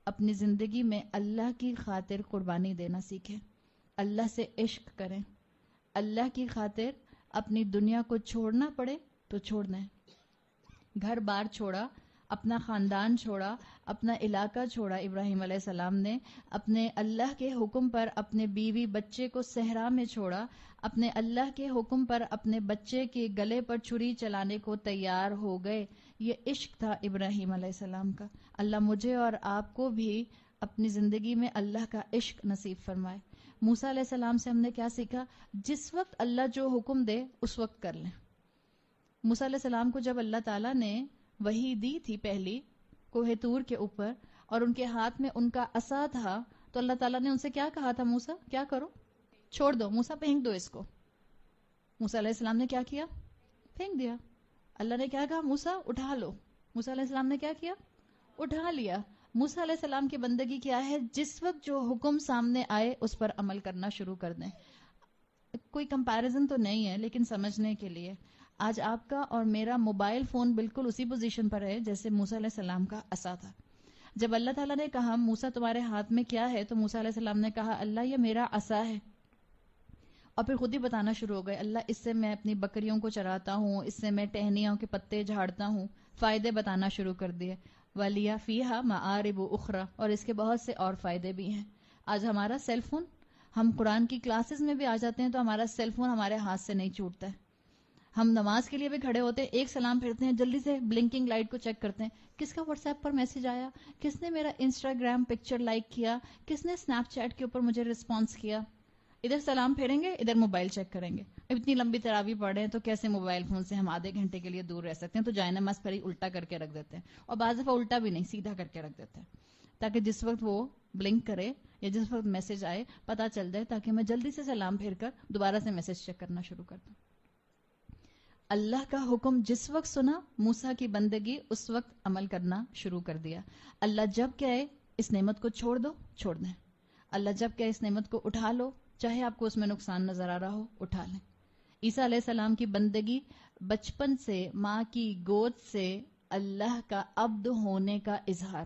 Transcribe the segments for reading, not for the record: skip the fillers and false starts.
اپنی زندگی میں اللہ کی خاطر قربانی دینا سیکھیں، اللہ سے عشق کریں، اللہ کی خاطر اپنی دنیا کو چھوڑنا پڑے تو چھوڑنا ہے۔ گھر بار چھوڑا، اپنا خاندان چھوڑا، اپنا علاقہ چھوڑا ابراہیم علیہ السلام نے، اپنے اللہ کے حکم پر اپنے بیوی بچے کو صحرا میں چھوڑا، اپنے اللہ کے حکم پر اپنے بچے کے گلے پر چھری چلانے کو تیار ہو گئے۔ یہ عشق تھا ابراہیم علیہ السلام کا۔ اللہ مجھے اور آپ کو بھی اپنی زندگی میں اللہ کا عشق نصیب فرمائے۔ موسیٰ علیہ السلام سے ہم نے کیا سیکھا؟ جس وقت اللہ جو حکم دے اس وقت کر لیں۔ موسیٰ علیہ السلام کو جب اللہ تعالیٰ نے وحی دی تھی پہلی کوہ طور کے اوپر، اور ان کے ہاتھ میں ان کا عصا تھا، تو اللہ تعالیٰ نے ان سے کیا کہا تھا؟ موسیٰ کیا کرو؟ چھوڑ دو، موسیٰ پھینک دو اس کو۔ موسیٰ علیہ السلام نے کیا کیا؟ پھینک دیا۔ اللہ نے کیا کہا؟ موسیٰ اٹھا لو۔ موسیٰ علیہ السلام نے کیا کیا؟ اٹھا لیا۔ موسیٰ علیہ السلام کی بندگی کیا ہے؟ جس وقت جو حکم سامنے آئے اس پر عمل کرنا شروع کر دیں۔ کوئی کمپیریزن تو نہیں ہے، لیکن سمجھنے کے لیے آج آپ کا اور میرا موبائل فون بالکل اسی پوزیشن پر ہے جیسے موسیٰ علیہ السلام کا عصا تھا۔ جب اللہ تعالیٰ نے کہا موسیٰ تمہارے ہاتھ میں کیا ہے، تو موسیٰ علیہ السلام نے کہا اللہ یہ میرا عصا ہے، اور پھر خود ہی بتانا شروع ہو گئے اللہ اس سے میں اپنی بکریوں کو چراتا ہوں، اس سے میں ٹہنیوں کے پتے جھاڑتا ہوں، فائدے بتانا شروع کر دیے۔ وَلِيَ فِيهَا مَآرِبُ أُخْرَى، اور اس کے بہت سے اور فائدے بھی ہیں۔ آج ہمارا سیل فون، ہم قرآن کی کلاسز میں بھی آ جاتے ہیں تو ہمارا سیل فون ہمارے ہاتھ سے نہیں چھوٹتا ہے۔ ہم نماز کے لیے بھی کھڑے ہوتے ہیں، ایک سلام پھرتے ہیں، جلدی سے بلنکنگ لائٹ کو چیک کرتے ہیں، کس کا واٹس ایپ پر میسج آیا، کس نے میرا انسٹاگرام پکچر لائک کیا، کس نے اسنیپ چیٹ کے اوپر مجھے رسپانس کیا۔ ادھر سلام پھیریں گے، ادھر موبائل چیک کریں گے۔ اب اتنی لمبی تراویح پڑھ رہے ہیں تو کیسے موبائل فون سے ہم آدھے گھنٹے کے لیے دور رہ سکتے ہیں؟ تو جائے نماز پر ہی الٹا کر کے رکھ دیتے ہیں، اور بعض دفعہ الٹا بھی نہیں، سیدھا کر کے رکھ دیتے ہیں، تاکہ جس وقت وہ بلنک کرے یا جس وقت میسج آئے پتہ چل جائے، تاکہ میں جلدی سے سلام پھیر کر دوبارہ سے میسج چیک کرنا شروع کر دوں۔ اللہ کا حکم جس وقت سنا، موسیٰ کی بندگی اس وقت عمل کرنا شروع کر دیا۔ اللہ جب کہے اس نعمت کو چھوڑ دو، چھوڑ دیں۔ اللہ جب کہے اس نعمت کو اٹھا لو، چاہے آپ کو اس میں نقصان نظر آ رہا ہو، اٹھا لیں۔ عیسیٰ علیہ السلام کی بندگی بچپن سے ماں کی گود سے اللہ کا عبد ہونے کا اظہار۔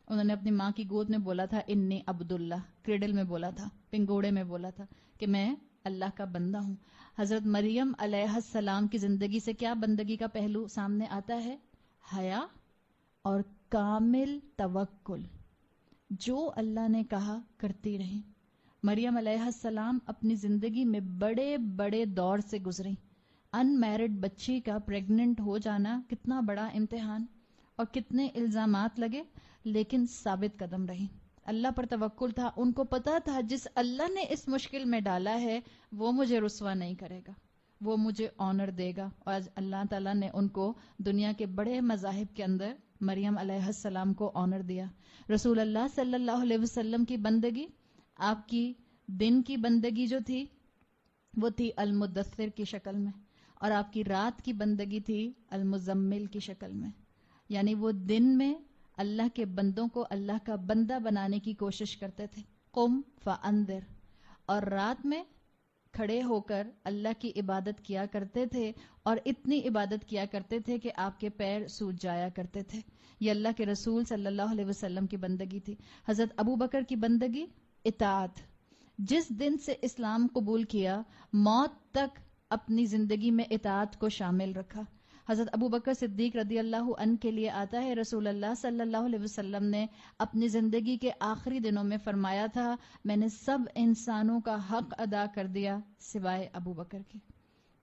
انہوں نے اپنی ماں کی گود میں بولا تھا انی عبد اللہ، کریڈل میں بولا تھا، پنگوڑے میں بولا تھا کہ میں اللہ کا بندہ ہوں۔ حضرت مریم علیہ السلام کی زندگی سے کیا بندگی کا پہلو سامنے آتا ہے؟ حیا اور کامل توکل۔ جو اللہ نے کہا کرتی رہیں۔ مریم علیہ السلام اپنی زندگی میں بڑے بڑے دور سے گزری۔ ان میرڈ بچی کا پریگننٹ ہو جانا کتنا بڑا امتحان، اور کتنے الزامات لگے، لیکن ثابت قدم رہی۔ اللہ پر توکل تھا، ان کو پتا تھا جس اللہ نے اس مشکل میں ڈالا ہے وہ مجھے رسوا نہیں کرے گا، وہ مجھے آنر دے گا۔ اور آج اللہ تعالیٰ نے ان کو دنیا کے بڑے مذاہب کے اندر مریم علیہ السلام کو آنر دیا۔ رسول اللہ صلی اللہ علیہ وسلم کی بندگی، آپ کی دن کی بندگی جو تھی وہ تھی المدثر کی شکل میں، اور آپ کی رات کی بندگی تھی المزمل کی شکل میں۔ یعنی وہ دن میں اللہ کے بندوں کو اللہ کا بندہ بنانے کی کوشش کرتے تھے، قم فانذر، اور رات میں کھڑے ہو کر اللہ کی عبادت کیا کرتے تھے، اور اتنی عبادت کیا کرتے تھے کہ آپ کے پیر سوج جایا کرتے تھے۔ یہ اللہ کے رسول صلی اللہ علیہ وسلم کی بندگی تھی۔ حضرت ابو بکر کی بندگی اطاعت۔ جس دن سے اسلام قبول کیا، موت تک اپنی زندگی میں اطاعت کو شامل رکھا۔ حضرت ابو بکر صدیق رضی اللہ عنہ کے لیے آتا ہے رسول اللہ صلی اللہ علیہ وسلم نے اپنی زندگی کے آخری دنوں میں فرمایا تھا میں نے سب انسانوں کا حق ادا کر دیا سوائے ابو بکر کے۔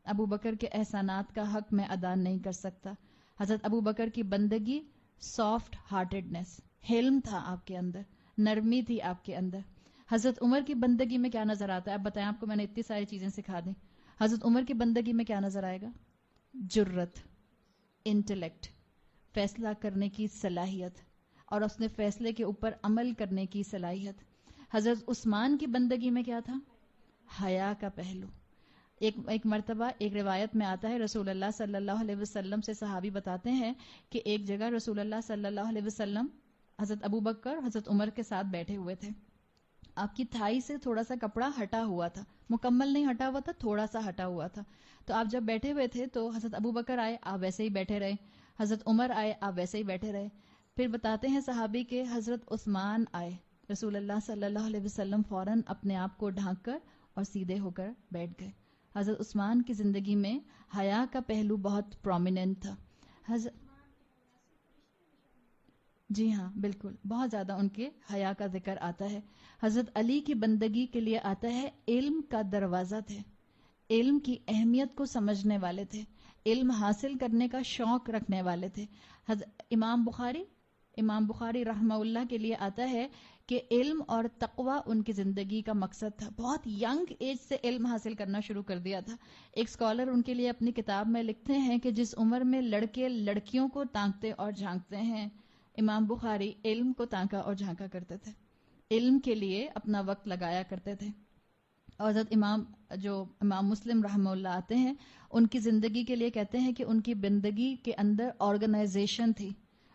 ابو بکر کے احسانات کا حق میں ادا نہیں کر سکتا۔ حضرت ابو بکر کی بندگی سافٹ ہارٹڈنس، حلم تھا آپ کے اندر، نرمی تھی آپ کے اندر۔ حضرت عمر کی بندگی میں کیا نظر آتا ہے؟ اب بتائیں، آپ کو میں نے اتنی ساری چیزیں سکھا دیں، حضرت عمر کی بندگی میں کیا نظر آئے گا؟ جرت، انٹلیکٹ، فیصلہ کرنے کی صلاحیت، اور اس نے فیصلے کے اوپر عمل کرنے کی صلاحیت۔ حضرت عثمان کی بندگی میں کیا تھا؟ حیا کا پہلو۔ ایک مرتبہ ایک روایت میں آتا ہے رسول اللہ صلی اللہ علیہ وسلم سے صحابی بتاتے ہیں کہ ایک جگہ رسول اللہ صلی اللہ علیہ وسلم حضرت ابو بکر حضرت عمر کے ساتھ بیٹھے ہوئے تھے۔ آپ کی تھائی سے تھوڑا سا کپڑا ہٹا ہوا تھا، مکمل نہیں ہٹا ہوا تھا، تھوڑا سا ہٹا ہوا تھا۔ تو آپ جب بیٹھے ہوئے تھے تو حضرت ابو بکر آئے، آپ ویسے ہی بیٹھے رہے، حضرت عمر آئے، آپ ویسے ہی بیٹھے رہے۔ پھر بتاتے ہیں صحابی کے حضرت عثمان آئے، رسول اللہ صلی اللہ علیہ وسلم فوراً اپنے آپ کو ڈھانک کر اور سیدھے ہو کر بیٹھ گئے۔ حضرت عثمان کی زندگی میں حیا کا پہلو بہت پرومیننٹ تھا۔ جی ہاں بالکل، بہت زیادہ ان کے حیا کا ذکر آتا ہے۔ حضرت علی کی بندگی کے لیے آتا ہے علم کا دروازہ تھے، علم کی اہمیت کو سمجھنے والے تھے، علم حاصل کرنے کا شوق رکھنے والے تھے۔ امام بخاری رحمہ اللہ کے لیے آتا ہے کہ علم اور تقوی ان کی زندگی کا مقصد تھا۔ بہت ینگ ایج سے علم حاصل کرنا شروع کر دیا تھا۔ ایک اسکالر ان کے لیے اپنی کتاب میں لکھتے ہیں کہ جس عمر میں لڑکے لڑکیوں کو تانکتے اور جھانکتے ہیں، امام بخاری علم کو تانکا اور جھانکا کرتے تھے، علم کے لیے اپنا وقت لگایا کرتے تھے۔ اور حضرت امام مسلم رحمہ اللہ آتے ہیں، ان کی زندگی کے لیے کہتے ہیں کہ ان کی بندگی کے اندر آرگنائزیشن تھی،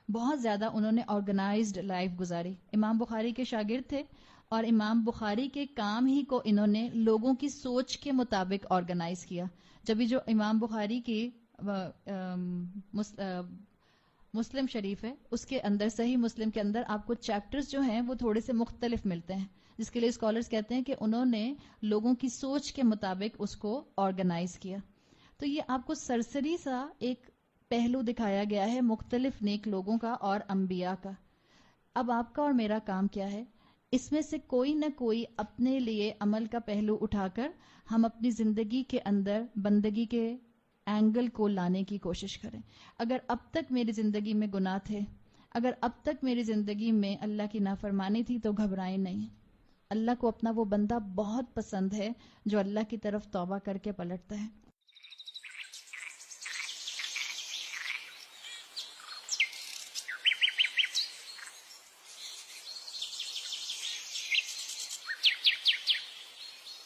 بہت زیادہ انہوں نے آرگنائزڈ لائف گزاری۔ امام بخاری کے شاگرد تھے اور امام بخاری کے کام ہی کو انہوں نے لوگوں کی سوچ کے مطابق آرگنائز کیا۔ جبھی جو امام بخاری کی مسلم شریف ہے، اس کے اندر صحیح مسلم کے اندر آپ کو چیپٹرز جو ہیں وہ تھوڑے سے مختلف ملتے ہیں، جس کے لیے اسکالرز کہتے ہیں کہ انہوں نے لوگوں کی سوچ کے مطابق اس کو آرگنائز کیا۔ تو یہ آپ کو سرسری سا ایک پہلو دکھایا گیا ہے مختلف نیک لوگوں کا اور انبیاء کا۔ اب آپ کا اور میرا کام کیا ہے؟ اس میں سے کوئی نہ کوئی اپنے لیے عمل کا پہلو اٹھا کر ہم اپنی زندگی کے اندر بندگی کے اینگل کو لانے کی کوشش کریں۔ اگر اب تک میری زندگی میں گناہ تھے، اگر اب تک میری زندگی میں اللہ کی نافرمانی تھی، تو گھبرائیں نہیں۔ اللہ کو اپنا وہ بندہ بہت پسند ہے جو اللہ کی طرف توبہ کر کے پلٹتا ہے۔